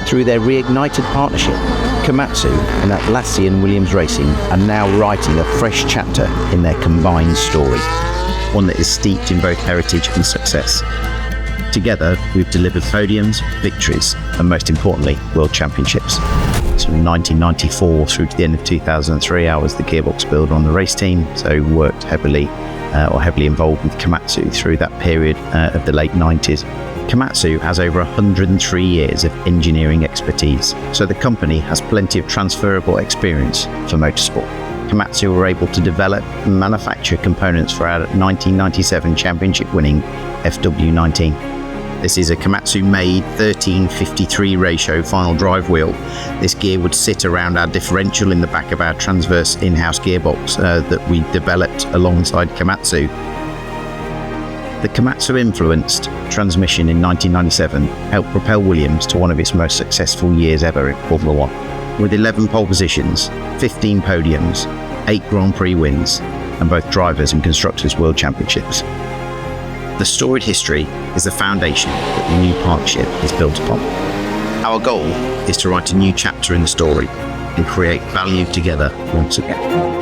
Through their reignited partnership, Komatsu and Atlassian Williams Racing are now writing a fresh chapter in their combined story, one that is steeped in both heritage and success. Together, we've delivered podiums, victories, and most importantly, world championships. So from 1994 through to the end of 2003, I was the gearbox builder on the race team, so worked heavily involved with Komatsu through that period of the late 90s. Komatsu has over 103 years of engineering expertise, so the company has plenty of transferable experience for motorsport. Komatsu were able to develop and manufacture components for our 1997 championship-winning FW19. This is a Komatsu-made 13:53 ratio final drive wheel. This gear would sit around our differential in the back of our transverse in-house gearbox that we developed alongside Komatsu. The Komatsu-influenced transmission in 1997 helped propel Williams to one of its most successful years ever in Formula One. With 11 pole positions, 15 podiums, 8 Grand Prix wins, and both drivers and constructors world championships. The storied history is the foundation that the new partnership is built upon. Our goal is to write a new chapter in the story and create value together once again.